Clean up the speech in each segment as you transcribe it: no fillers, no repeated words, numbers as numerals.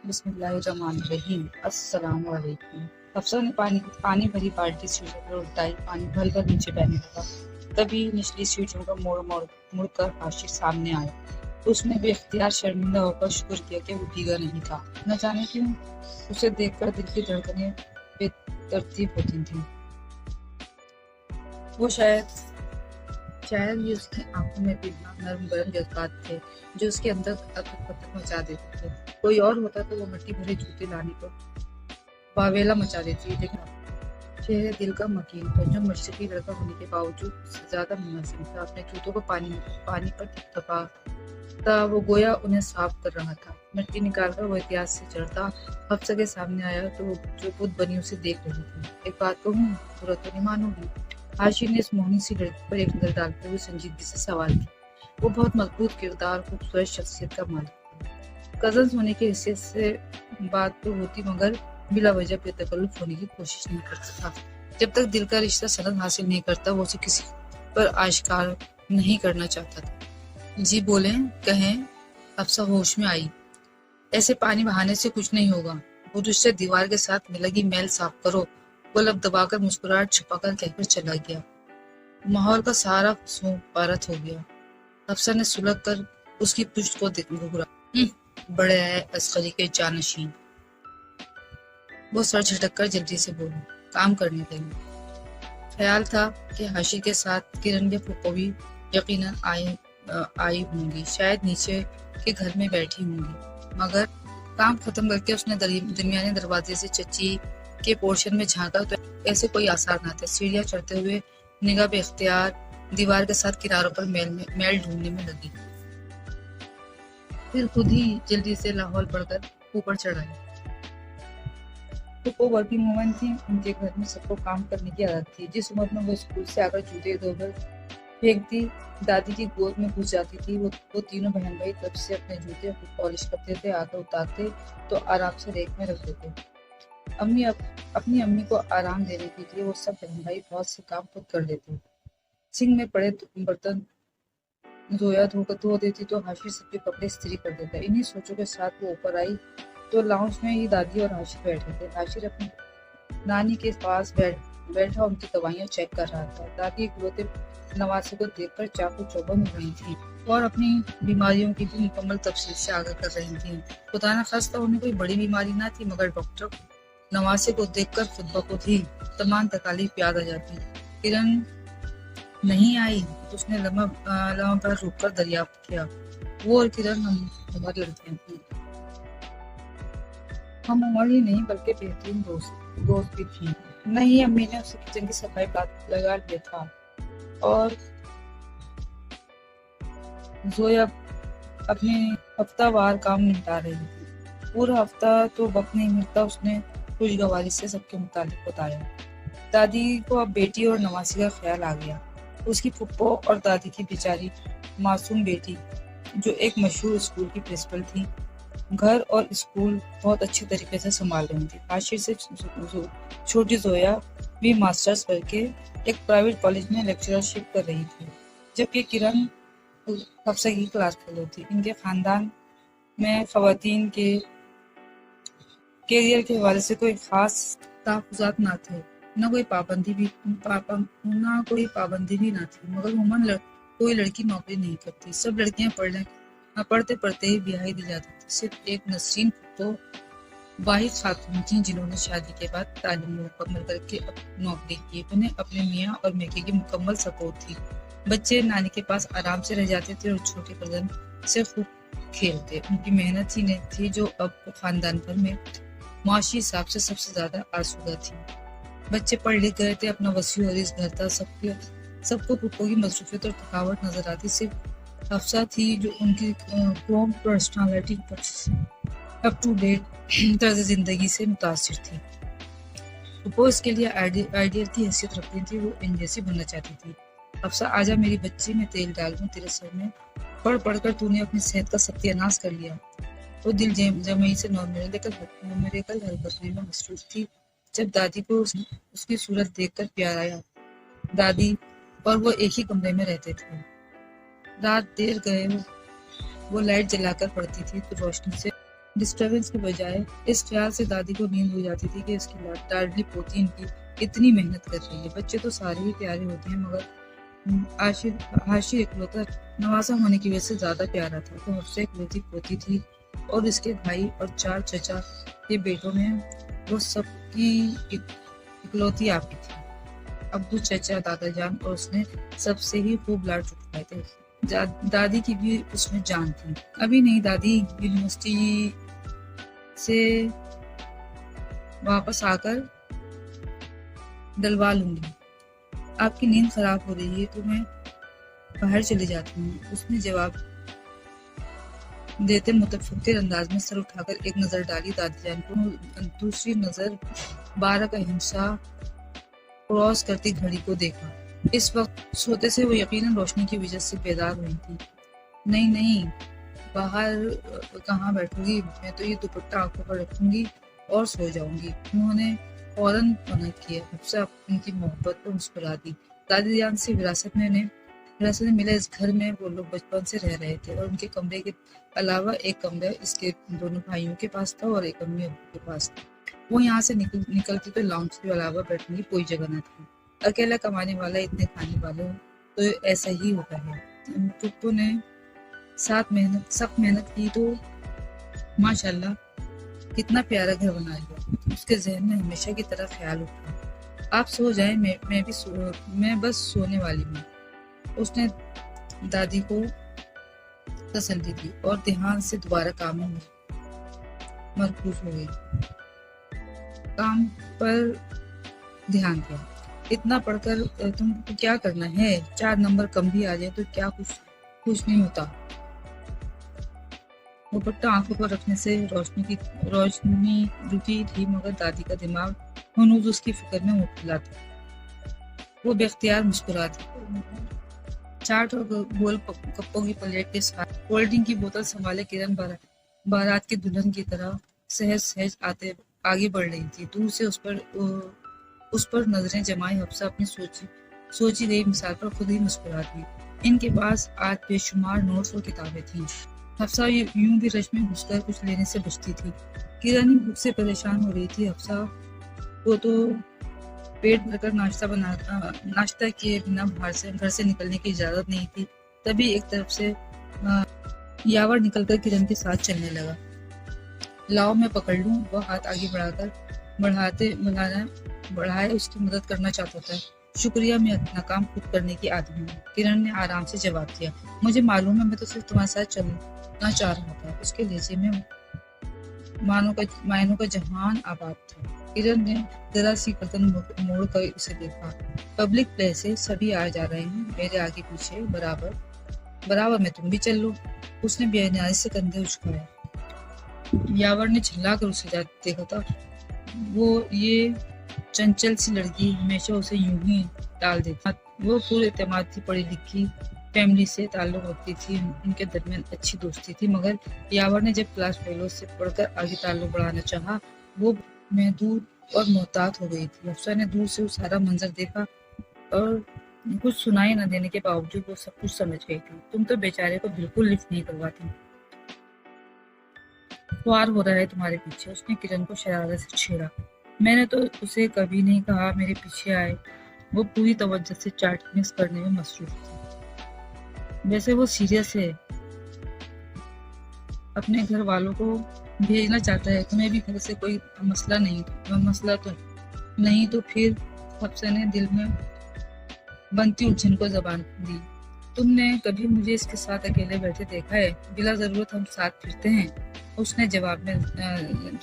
بسم اللہ الرحمن الرحیم۔ السلام علیکم۔ حفصہ نے پانی بھری بالٹی سیٹوں پر الٹائی، پانی بھر کر نیچے بہنے لگا۔ تبھی نچلی سیٹوں کا مڑ کر حاشر سامنے آیا۔ اس نے بے اختیار شرمندہ ہو کر شکر کیا کہ وہ بھیگا نہیں تھا۔ نہ جانے کیوں اسے دیکھ کر دل کی دھڑکنیں بے ترتیب ہوتی تھیں۔ وہ شاید یہ اس کی آنکھوں میں بھی نرم گرم جذبات تھے جو اس کے اندر پتھر مچا دیتے تھے۔ کوئی اور ہوتا تو وہ مٹی بھرے جوتے لانے پر واویلا مچا دیتی، لیکن چہرے دل کا مکین تھا جو مشرقی لڑکا ہونے کے باوجود اس سے زیادہ منظم تھا۔ اپنے جوتوں کو پانی پر تھپکتا وہ گویا انہیں صاف کر رہا تھا۔ مٹی نکال کر وہ احتیاط سے چڑھتا حفصہ کے سامنے آیا تو جو بت بنی اسے دیکھ رہی تھی۔ ایک بات کہوں، برا تو نہیں مانو گی؟ حاشر نے اس موہنی سی لڑکی پر ایک نظر ڈالتے ہوئے سنجیدگی سے سوال کیا۔ وہ بہت مضبوط کردار، خوبصورت شخصیت کا مالک تھا۔ کزنز ہونے کی حیثیت سے بات تو ہوتی، مگر بلا وجہ بے تکلف ہونے کی کوشش نہیں کرتا۔ جب تک دل کا رشتہ سند حاصل نہیں کرتا وہ اسے کسی پر آشکار نہیں کرنا چاہتا تھا۔ جی بولیں، کہیں۔ حفصہ ہوش میں آئی۔ ایسے پانی بہانے سے کچھ نہیں ہوگا، برش سے دیوار کے ساتھ لگی میل صاف کرو۔ وہ لب دبا کر مسکراہٹ چھپا کر کہہ کر چلا گیا۔ ماحول کا سارا خشوع پارت ہو گیا۔ حفصہ نے سلگ کر اس کی پشت کو گھورا۔ بڑے ہے عسکری کے جانشین۔ وہ سر جھٹک کر جلدی سے بولی، کام کرنے دیں۔ خیال تھا کہ حاشر کے ساتھ کرن کے پھپھو بھی یقیناً آئی ہوں گی، شاید نیچے کے گھر میں بیٹھی ہوں گی، مگر کام ختم کر کے اس نے درمیانے دروازے سے چچی کے پورشن میں جھانکا تو ایسے کوئی آثار نہ تھے۔ سیڑھیاں چڑھتے ہوئے نگاہ بے اختیار دیوار کے ساتھ کناروں پر میل ڈھونڈنے میں لگی، پھر خود ہی جلدی سے لاہور پڑھ کر اوپر چڑھ آئی۔ پھپھو ورکنگ وومن تھی، ان کے گھر میں سب کو کام کرنے کی عادت تھی۔ جس عمر میں وہ اسکول سے آ کر جوتے دھو کر پھینکتی، دادی کی گود میں گھس جاتی تھی، وہ تینوں بہن بھائی تب سے اپنے جوتے خود پالش کرتے تھے، آ کر اتارتے تو آرام سے ریک میں رکھ دیتے۔ اپنی امی کو آرام دینے کے لیے وہ سب بہن بھائی بہت سے کام خود کر لیتے۔ سنک میں پڑے برتن زویا دھو دیتی تو حاشر سب کے کپڑے استری کر دیتا۔ انہی سوچوں کے ساتھ وہ اوپر آئی تو لاؤنج میں ہی دادی اور حاشر بیٹھے تھے۔ حاشر اپنی نانی کے پاس بیٹھا ان کی دوائیاں چیک کر رہا تھا۔ دادی اکلوتے نواسے کو دیکھ کر چاقو چوبند ہو رہی تھیں اور اپنی بیماریوں کی بھی مکمل تفصیل سے آگاہ کر رہی تھیں۔ خدا نخواستہ انہیں کوئی بڑی بیماری نہ تھی، مگر ڈاکٹر نواسے کو دیکھ کر خود بخود ہی تمام تکالیف یاد آ جاتی۔ کرن نہیں آئی؟ اس نے لمحہ بھر رک کر دریافت کیا۔ وہ اور کرن ہم عمر لڑکیاں تھیں۔ ہم عمر ہی نہیں بلکہ بہترین دوست بھی تھیں۔ نہیں، امی نے اسے کچن کی صفائی لگا دیا تھا اور زویا اپنے ہفتہ وار کام نمٹا رہی تھی۔ پورا ہفتہ تو وقت نہیں ملتا، اس نے خوشگواری سے سب کے متعلق بتایا۔ دادی کو اب بیٹی اور نواسی کا خیال آ گیا۔ اس کی پھپھو اور دادی کی بیچاری معصوم بیٹی جو ایک مشہور اسکول کی پرنسپل تھی، گھر اور اسکول بہت اچھے طریقے سے سنبھال رہی تھی۔ حاشر سے چھوٹی زویا بھی ماسٹرز کر کے ایک پرائیویٹ کالج میں لیکچررشپ کر رہی تھی، جبکہ کرن حفصہ کی کلاس فیلو تھی۔ ان کے خاندان میں خواتین کے کیریئر کے حوالے سے کوئی خاص تحفظات نہ تھے، نہ کوئی پابندی بھی نہ تھی، مگر عموماً کوئی لڑکی نوکری نہیں کرتی، سب لڑکیاں پڑھتے ہی بیاہی دی جاتی تھی۔ صرف ایک نسرین تو واحد خاتون تھیں جنہوں نے شادی کے بعد تعلیم مکمل کر کے نوکری کی۔ انہیں اپنے میاں اور میکے کی مکمل سپورٹ تھی۔ بچے نانی کے پاس آرام سے رہ جاتے تھے اور چھوٹے کزن سے خوب کھیلتے۔ ان کی محنت ہی نے تھی جو اب خاندان بھر میں معاشی حساب سے سب سے زیادہ آسودہ تھی۔ بچے پڑھ لکھ گئے تھے، اپنا وسیع اور رزق گھر تھا، سب کو پھپھو کی مصروفیت اور تھکاوٹ نظر آتی، صرف حفصہ تھی جو ان کی قوم پرسنالٹی اپ ٹو ڈیٹ طرز زندگی سے متاثر تھی۔ پھپھو اس کے لیے آئیڈیل کی حیثیت رکھتی تھی، وہ ان جیسی بننا چاہتی تھی۔ حفصہ آجا میری بچی، میں تیل ڈال دوں تیرے سر میں، پڑھ کر تو نے اپنی صحت کا ستیہ ناش کر لیا۔ وہ دل جمعی سے میریکل حل کرنے میں مصروف تھی جب دادی کو اس کی صورت دیکھ کر پیار آیا۔ دادی اور وہ ایک ہی کمرے میں رہتے تھے۔ رات دیر گئے وہ لائٹ جلا کر پڑتی تھی تو روشنی سے ڈسٹربنس کے بجائے اس خیال سے دادی کو نیند ہو جاتی تھی کہ اس کی لاڈلی پوتی ان کی اتنی محنت کر رہی ہے۔ بچے تو سارے ہی پیارے ہوتے ہیں مگر ہاشر اکلوتا نوازا ہونے کی وجہ سے زیادہ پیارا تھا، تو حفصہ اکلوتی پوتی تھی اور اس کے بھائی اور 4 چچا کے بیٹوں میں وہ سب کی اکلوتی آپی تھی۔ ابو، چچا، دادا جان اور اس نے سب سے ہی خوب لاڈ چٹکائے تھے۔ دادی کی بھی اس میں جان تھی۔ ابھی نہیں دادی، یونیورسٹی سے واپس آ کر دلوا لوں گی۔ آپ کی نیند خراب ہو رہی ہے تو میں باہر چلی جاتی ہوں، اس نے جواب دیتے متفکر انداز میں سر اٹھا کر ایک نظر ڈالی دادی جان کو، دوسری نظر 12 کا ہندسہ کراس کرتی گھڑی کو دیکھا۔ اس وقت سوتے سے وہ یقیناً روشنی کی وجہ سے بیدار ہوئی تھی۔ نہیں، باہر کہاں بیٹھوں گی، میں تو یہ دوپٹہ آنکھوں پر رکھوں گی اور سو جاؤں گی۔ انہوں نے فوراً منع کیا۔ حفصہ ان کی محبت پر مسکرا دی۔ دادی جان سے وراثت میں ملا اس گھر میں وہ لوگ بچپن سے رہ رہے تھے اور ان کے کمرے کے علاوہ ایک کمرہ اس کے دونوں بھائیوں کے پاس تھا اور ایک امی ابو کے پاس تھا۔ وہ یہاں سے نکلتی تو لاؤنج کے علاوہ بیٹھنے کی کوئی جگہ نہ تھی۔ اکیلا کمانے والا، اتنے کھانے والے تو ایسا ہی ہوتا ہے۔ پپو نے سخت محنت کی تو ماشاءاللہ کتنا پیارا گھر بنا لیا۔ اس کے ذہن میں ہمیشہ کی طرح خیال اٹھا، آپ سو جائیں، میں بس سونے والی ہوں۔ اس نے دادی کو تسلی دی اور دھیان سے دوبارہ کام میں مرکوز ہو گئی۔ کام پر دھیان دیا۔ اتنا پڑھ کر تم کو کیا کرنا ہے؟ 4 نمبر کم بھی آ جائے تو کیا کچھ نہیں ہوتا۔ دوپٹہ آنکھوں پر رکھنے سے روشنی رکی تھی مگر دادی کا دماغ ہنوز اس کی فکر میں مبتلا تھا۔ وہ بے اختیار مسکرا دی۔ چاٹ اور گول کپوں کی پلیٹ کے ساتھ کولڈ ڈرنک کی بوتل سنبھالے کرن بارات کی دلہن کی طرح سہج آگے بڑھ رہی تھی۔ دور سے اس پر نظریں جمائے حفصہ اپنی سوچی گئی مثال پر خود ہی مسکرا دی۔ ان کے پاس آج بے شمار نوٹس اور کتابیں تھیں۔ حفصہ یوں بھی رش میں گھس کر کچھ لینے سے بچتی تھی۔ کرن بھوک سے پریشان ہو رہی تھی۔ حفصہ کو تو پیٹ بھر کر ناشتہ کیے بنا گھر سے نکلنے کی اجازت نہیں تھی۔ تبھی ایک طرف سے یاور نکل کر کرن کے ساتھ چلنے لگا۔ لاؤ میں پکڑ لوں، وہ ہاتھ آگے بڑھائے اس کی مدد کرنا چاہتا تھا۔ شکریہ، میں اپنا کام خود کرنے کی عادی ہوں، کرن نے آرام سے جواب دیا۔ مجھے معلوم ہے، میں تو صرف تمہارے ساتھ چلنا چاہ رہا تھا۔ اس کے لہجے میں معنوں کا جہان آباد تھا۔ کرن نے ذرا سی گردن موڑ کر اسے دیکھا۔ پبلک پلیس ہے، سبھی آ جا رہے ہیں، میرے آگے پیچھے برابر میں تم بھی چل لو۔ اس نے بے نیازی سے کندھے اچکائے۔ یاور نے جھلا کر اسے دیکھا تھا۔ وہ یہ چنچل سی لڑکی ہمیشہ اسے یوں ہی ٹال دیتی۔ وہ پورے اعتماد تھی، پڑھی لکھی فیملی سے تعلق رکھتی تھی، ان کے درمیان اچھی دوستی تھی، مگر یاور نے جب کلاس فیلو سے پڑھ کر آگے تعلق بڑھانا چاہا وہ محدود اور محتاط ہو گئی تھی۔ حفصہ نے دور سے وہ سارا منظر دیکھا اور کچھ سنائی نہ دینے کے باوجود وہ سب کچھ سمجھ گئی تھی۔ تم تو بیچارے کو بالکل لفٹ نہیں کرواتی، خوار ہو رہا ہے تمہارے پیچھے، اس نے کرن کو شرارت سے چھیڑا۔ میں نے تو اسے کبھی نہیں کہا میرے پیچھے آئے۔ وہ پوری توجہ سے چاٹ مکس کرنے میں مصروف تھی۔ ویسے وہ سیریس ہے، اپنے گھر والوں کو بھیجنا چاہتا ہے، تمہیں بھی گھر سے کوئی مسئلہ تو نہیں تو پھر؟ حفصہ نے دل میں بنتی الجھن کو زبان دی۔ تم نے کبھی مجھے اس کے ساتھ اکیلے بیٹھے دیکھا ہے؟ بلا ضرورت ہم ساتھ پھرتے ہیں، اس نے جواب میں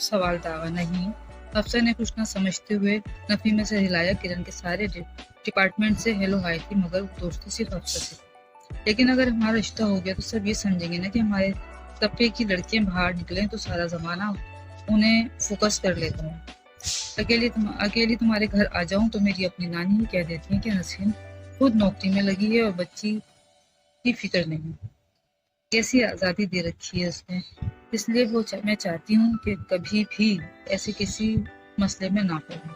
سوال داغا۔ نہیں، حفصہ نے کچھ نہ سمجھتے ہوئے نفی میں سے ہلایا۔ کرن کے سارے ڈپارٹمنٹ سے ہیلو ہائی تھی مگر دوستی صرف حفصہ سے تھی۔ لیکن اگر ہمارا رشتہ ہو گیا تو سب یہ سمجھیں گے نا کہ ہمارے طبقے کی لڑکیاں باہر نکلیں تو سارا زمانہ انہیں فوکس کر لیتا ہے۔ اکیلی تمہارے گھر آ جاؤں تو میری اپنی نانی ہی کہہ دیتی ہیں کہ نسرین خود نوکری میں لگی ہے اور بچی کی فکر نہیں۔ کیسی آزادی دے رکھی ہے اس نے، اس لیے میں چاہتی ہوں کہ کبھی بھی ایسے کسی مسئلے میں نہ پڑوں۔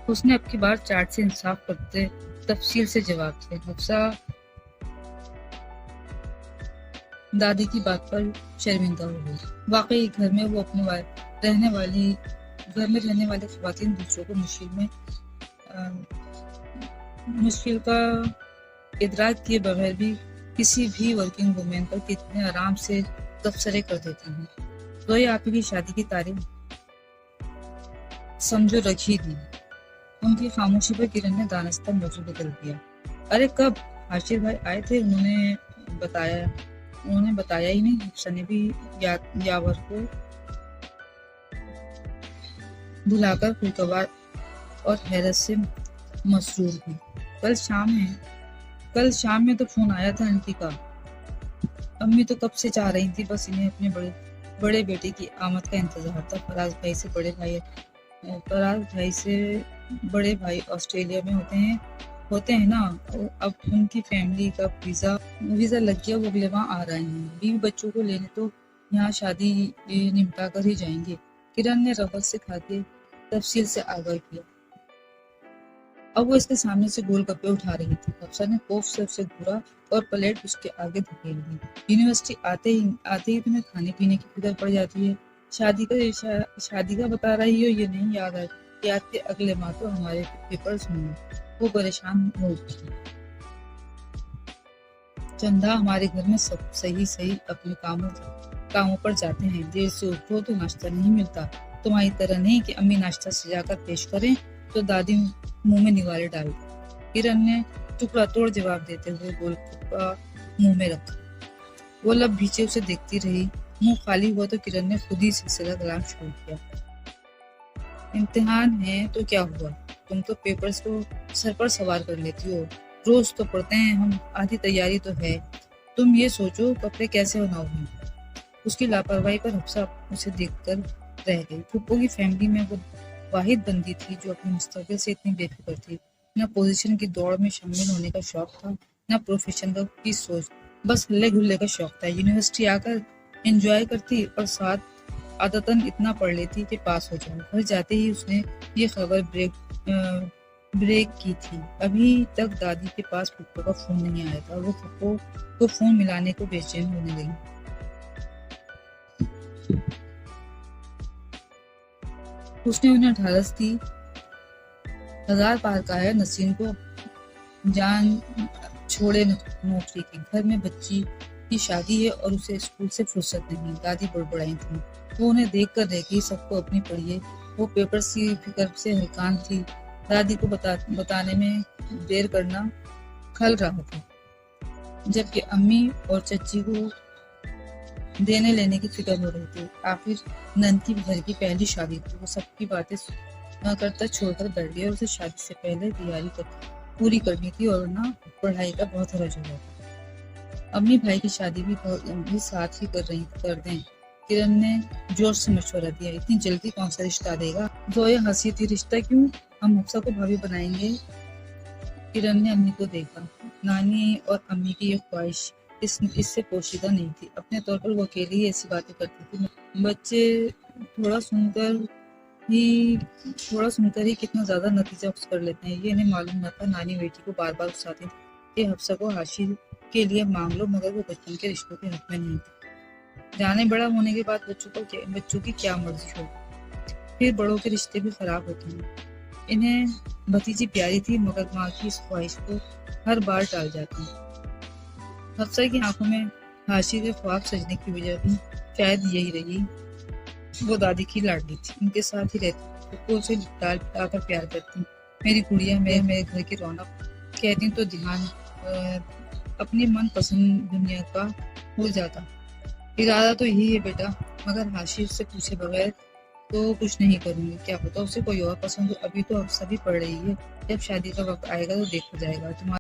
اس نے اب کی بار چاٹ سے انصاف کرتے تفصیل سے جواب دیا۔ حفصہ دادی کی بات پر شرمندہ ہو گئی۔ واقعی گھر میں رہنے والی خواتین دوسروں کو مشکل کا ادراک کیے بغیر بھی کسی بھی ورکنگ وومن پر کتنے آرام سے تبصرے کر دیتی ہیں۔ زویا آپی کی شادی کی تاریخ سمجھو رکھ ہی دی۔ ان کی خاموشی پر کرن نے دانستہ موضوع بدل دیا۔ ارے کب؟ حاشر بھائی آئے تھے، انہوں نے بتایا ہی نہیں۔ حفصہ نے بھی یاور کو بلا کر خوشگوار اور حیرت سے مسرور ہوئی۔ کل شام میں تو فون آیا تھا آنٹی کا۔ امی تو کب سے چاہ رہی تھی، بس انہیں اپنے بڑے بیٹے کی آمد کا انتظار تھا۔ فراز بھائی سے بڑے بھائی آسٹریلیا میں ہوتے ہیں نا، اب ان کی فیملی کا ویزا لگ گیا، وہ اگلے ماہ آ رہے ہیں۔ بیوی بچوں کو لینے تو یہاں شادی نمٹا کر ہی جائیں گے۔ کرن نے رغبت سے کھا کے تفصیل سے آگاہ کیا۔ اب وہ اس کے سامنے سے گول گپے اٹھا رہی تھی۔ حفصہ نے خوف سے اسے گھورا اور پلیٹ اس کے آگے دھکیل دی۔ یونیورسٹی آتے ہی تمہیں کھانے پینے کی فکر پڑ جاتی ہے۔ شادی کا بتا رہی ہو، یہ نہیں یاد کہ اگلے ماہ تو ہمارے پیپرز ہوں گے۔ وہ پریشان ہو اٹھی۔ چندہ ہمارے گھر میں سب صحیح اپنے کاموں پر جاتے ہیں۔ دیر سے اٹھو تو ناشتہ نہیں ملتا۔ تمہاری طرح نہیں کہ امی ناشتہ سجا کر پیش کریں تو دادی منہ میں نگارے ڈال دیں۔ کرن نے ٹکڑا توڑ جواب دیتے ہوئے گول گپا منہ میں رکھا۔ وہ لب بھیچے اسے دیکھتی رہی۔ منہ خالی ہوا تو کرن نے خود ہی سلسلہ کلام شروع کیا۔ امتحان ہے تو کیا ہوا؟ تم تو پیپرز کو سر پر سوار کر لیتی ہو، روز تو پڑھتے ہیں ہم، آدھی تیاری تو ہے۔ تم یہ سوچو کپڑے کیسے بناؤ گی؟ اس کی لاپرواہی پر حفصہ اسے دیکھ کر رہ گئی۔ پھپھو کی فیملی میں وہ واحد بندی تھی جو اپنے مستقبل سے اتنی بے فکر تھی۔ نہ پوزیشن کی دوڑ میں شامل ہونے کا شوق تھا، نہ پروفیشن کی سوچ، بس ہلے گلے کا شوق تھا۔ یونیورسٹی آ کر انجوائے کرتی اور ساتھ عادتاً اتنا پڑھ لیتی کہ پاس ہو جائے۔ گھر جاتے ہی اس نے یہ خبر بریک کی تھی۔ ابھی تک دادی کے پاس پھپھو کا فون نہیں آیا تھا۔ وہ پھپھو کو فون ملانے کو بے چین ہونے لگی۔ اس نے انہیں ڈھارس دی۔ 1000 پار کا ہے نسرین کو جان چھوڑے نوکری کی، گھر میں بچی کی شادی ہے اور اسے اسکول سے فرصت نہیں۔ دادی بڑبڑائی تھی۔ وہ انہیں دیکھ کر رہ گئی۔ سب کو اپنی پڑھیے۔ وہ پیپر کی فکر سے ہلکان تھی۔ دادی کو بتانے میں دیر کرنا کھل رہا تھا، جبکہ امی اور چچی کو دینے لینے کی فکر ہو رہی تھی۔ آخر نند کی گھر کی پہلی شادی تھی۔ وہ سب کی باتیں کرتا چھوڑ کر بیٹھ گئی اور اسے شادی سے پہلے تیاری پوری کرنی تھی، اور نہ پڑھائی کا بہت حرج ہو رہا تھا۔ امی بھائی کی شادی بھی ساتھ ہی کر دیں۔ کرن نے جوش سے مشورہ دیا۔ اتنی جلدی کون سا رشتہ دے گا؟ زویا ہنسی تھی۔ رشتہ کیوں؟ ہم حفصہ کو بھابھی بنائیں گے۔ کرن نے امی کو دیکھا۔ نانی اور امی کی یہ خواہش اس سے پوشیدہ نہیں تھی۔ اپنے طور پر وہ اکیلی ہی ایسی باتیں کرتی تھی۔ بچے تھوڑا سن کر ہی کتنا زیادہ نتیجہ اخذ کر لیتے ہیں، یہ انہیں معلوم نہ تھا۔ نانی بیٹی کو بار بار اکساتی تھی کہ حفصہ کو حاشر کے لیے مانگ لو، مگر وہ بچپن کے رشتوں کے حق میں نہیں تھی۔ جانے بڑا ہونے کے بعد بچوں کی کیا مرضی ہو، پھر بڑوں کے رشتے بھی خراب ہوتے ہیں۔ انہیں بھتیجی پیاری تھی، مگر ماں کی اس خواہش کو ہر بار ٹال جاتی۔ حفصہ کی آنکھوں میں حاشر کے خواب سجنے کی وجہ بھی شاید یہی رہی۔ وہ دادی کی لاڈلی تھی، ان کے ساتھ ہی رہتی تھی، پھپھو اسے لٹا کر پیار کرتی۔ میری گڑیا، میرے گھر کی رونق کہتی تو دھیان اپنی من پسند دنیا کا ہو جاتا۔ ارادہ تو یہی ہے بیٹا، مگر حاشر سے پوچھے بغیر تو کچھ نہیں کروں گی۔ کیا پتا اسے کوئی اور پسند ہو۔ ابھی تو حفصہ بھی پڑھ رہی ہے، جب شادی کا وقت آئے گا تو دیکھا جائے گا۔ تمہارا